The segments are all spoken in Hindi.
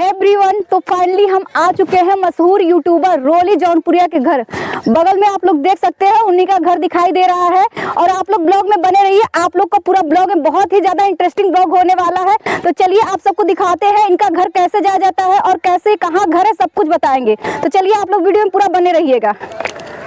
एवरीवन, तो फाइनली हम आ चुके हैं मशहूर यूट्यूबर रोली जौनपुरिया के घर। बगल में आप लोग देख सकते हैं उन्हीं का घर दिखाई दे रहा है। और आप लोग ब्लॉग में बने रहिए, आप लोग का पूरा ब्लॉग में बहुत ही ज्यादा इंटरेस्टिंग ब्लॉग होने वाला है। तो चलिए आप सबको दिखाते हैं इनका घर कैसे जाया जाता है और कैसे कहाँ घर है, सब कुछ बताएंगे। तो चलिए आप लोग वीडियो में पूरा बने रहिएगा।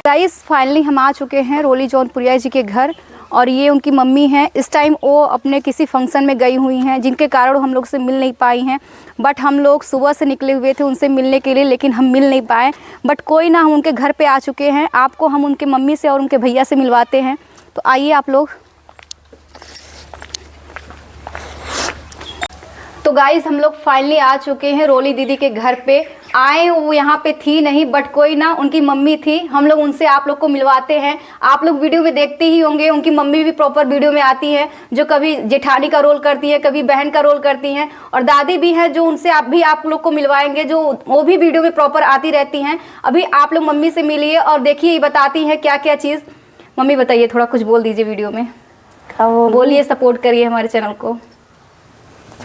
गाइस फाइनली हम आ चुके हैं रोली जौनपुरिया जी के घर और ये उनकी मम्मी हैं। इस टाइम वो अपने किसी फंक्शन में गई हुई हैं, जिनके कारण हम लोग से मिल नहीं पाई हैं। बट हम लोग सुबह से निकले हुए थे उनसे मिलने के लिए, लेकिन हम मिल नहीं पाए। बट कोई ना, हम उनके घर पे आ चुके हैं। आपको हम उनके मम्मी से और उनके भैया से मिलवाते हैं। तो आइए आप लोग। तो गाइस हम लोग फाइनली आ चुके हैं रोली दीदी के घर पे। आए वो यहाँ पे थी नहीं, बट कोई ना, उनकी मम्मी थी। हम लोग उनसे आप लोग को मिलवाते हैं। आप लोग वीडियो में देखते ही होंगे, उनकी मम्मी भी प्रॉपर वीडियो में आती है, जो कभी जेठानी का रोल करती है, कभी बहन का रोल करती हैं। और दादी भी है जो उनसे आप लोग को मिलवाएंगे, जो वो भी वीडियो में प्रॉपर आती रहती हैं। अभी आप लोग मम्मी से मिलिए और देखिए बताती हैं क्या क्या चीज़। मम्मी बताइए, थोड़ा कुछ बोल दीजिए वीडियो में। बोलिए, सपोर्ट करिए हमारे चैनल को।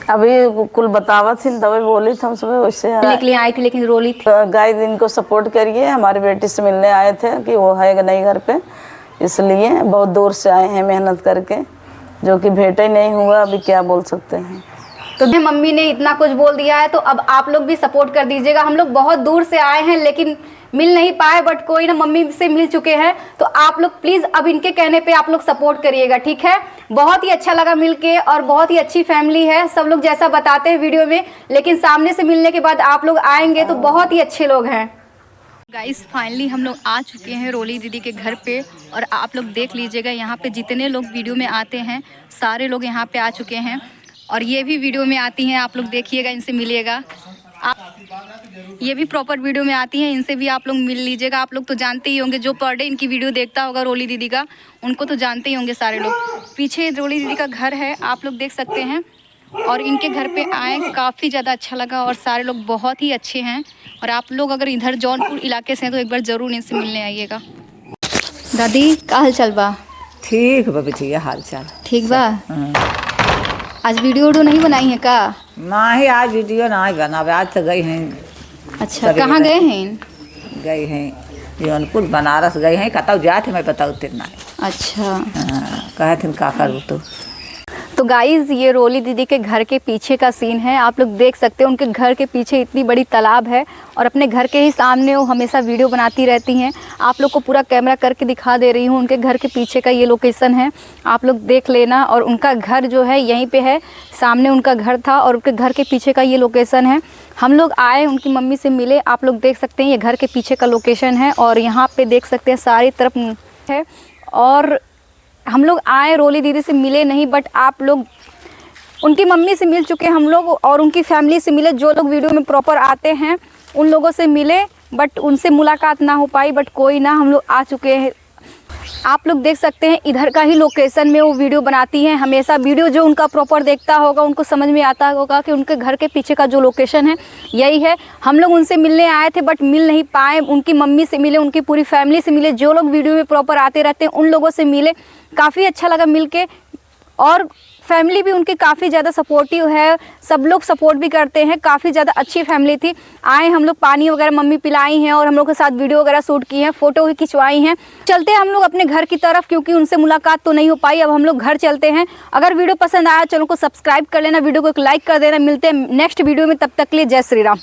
अभी कुल बतावा थी तभी बोली थी, हम सुबह वैसे लिए आई थी, लेकिन रोली थी। गाय दिन को सपोर्ट करिए। हमारी बेटी से मिलने आए थे कि वो है नहीं घर पे, इसलिए बहुत दूर से आए हैं मेहनत करके, जो कि भेंट ही नहीं हुआ। अभी क्या बोल सकते हैं। तो मम्मी ने इतना कुछ बोल दिया है, तो अब आप लोग भी सपोर्ट कर दीजिएगा। हम लोग बहुत दूर से आए हैं लेकिन मिल नहीं पाए, बट कोई ना, मम्मी से मिल चुके हैं। तो आप लोग प्लीज़ अब इनके कहने पे आप लोग सपोर्ट करिएगा, ठीक है। बहुत ही अच्छा लगा मिलके और बहुत ही अच्छी फैमिली है, सब लोग जैसा बताते हैं वीडियो में, लेकिन सामने से मिलने के बाद आप लोग आएंगे तो बहुत ही अच्छे लोग हैं। गाइस फाइनली हम लोग आ चुके हैं रोली दीदी के घर पे और आप लोग देख लीजिएगा, यहाँ पे जितने लोग वीडियो में आते हैं सारे लोग यहाँ पे आ चुके हैं। और ये भी वीडियो में आती हैं, आप लोग देखिएगा, इनसे मिलिएगा। ये भी प्रॉपर वीडियो में आती हैं, इनसे भी आप लोग मिल लीजिएगा। आप लोग तो जानते ही होंगे, जो पर डे इनकी वीडियो देखता होगा रोली दीदी का, उनको तो जानते ही होंगे सारे लोग। पीछे रोली दीदी का घर है, आप लोग देख सकते हैं। और इनके घर पे आए, काफ़ी ज़्यादा अच्छा लगा और सारे लोग बहुत ही अच्छे हैं। और आप लोग अगर इधर जौनपुर इलाके से हैं तो एक बार ज़रूर इनसे मिलने आइएगा। दादी का हाल चाल बा? ठीक बा बिटिया, हाल चाल ठीक बा। आज वीडियो नहीं बनाई है का? नहीं, आज वीडियो नहीं बनावे। आज तो गई हैं। अच्छा, कहाँ गए हैं? गई हैं जौनपुर, बनारस गई हैं। कतौ जाते मैं बताऊँ तेना। अच्छा, कहे थे का करूँ तो गाइज़ ये रोली दीदी के घर के पीछे का सीन है। आप लोग देख सकते हैं उनके घर के पीछे इतनी बड़ी तालाब है और अपने घर के ही सामने वो हमेशा वीडियो बनाती रहती हैं। आप लोग को पूरा कैमरा करके दिखा दे रही हूँ। उनके घर के पीछे का ये लोकेशन है, आप लोग देख लेना। और उनका घर जो है यहीं पे है, सामने उनका घर था और उनके घर के पीछे का ये लोकेशन है। हम लोग आए, उनकी मम्मी से मिले। आप लोग देख सकते हैं ये घर के पीछे का लोकेशन है और यहाँ पर देख सकते हैं सारी तरफ है। और हम लोग आए, रोली दीदी से मिले नहीं, बट आप लोग उनकी मम्मी से मिल चुके हम लोग और उनकी फैमिली से मिले। जो लोग वीडियो में प्रॉपर आते हैं उन लोगों से मिले, बट उनसे मुलाकात ना हो पाई। बट कोई ना, हम लोग आ चुके हैं। आप लोग देख सकते हैं इधर का ही लोकेशन में वो वीडियो बनाती हैं हमेशा। वीडियो जो उनका प्रॉपर देखता होगा उनको समझ में आता होगा कि उनके घर के पीछे का जो लोकेशन है यही है। हम लोग उनसे मिलने आए थे बट मिल नहीं पाए। उनकी मम्मी से मिले, उनकी पूरी फैमिली से मिले, जो लोग वीडियो में प्रॉपर आते रहते हैं उन लोगों से मिले। काफ़ी अच्छा लगा मिल के। और फैमिली भी उनकी काफ़ी ज़्यादा सपोर्टिव है, सब लोग सपोर्ट भी करते हैं। काफ़ी ज़्यादा अच्छी फैमिली थी। आए, हम लोग पानी वगैरह मम्मी पिलाई हैं और हम लोग के साथ वीडियो वगैरह शूट की हैं, फ़ोटो भी खिंचवाई हैं। चलते हैं हम लोग अपने घर की तरफ, क्योंकि उनसे मुलाकात तो नहीं हो पाई। अब हम लोग घर चलते हैं। अगर वीडियो पसंद आया चैनल को सब्सक्राइब कर लेना, वीडियो को एक लाइक कर देना। मिलते हैं नेक्स्ट वीडियो में, तब तक के लिए जय श्री राम।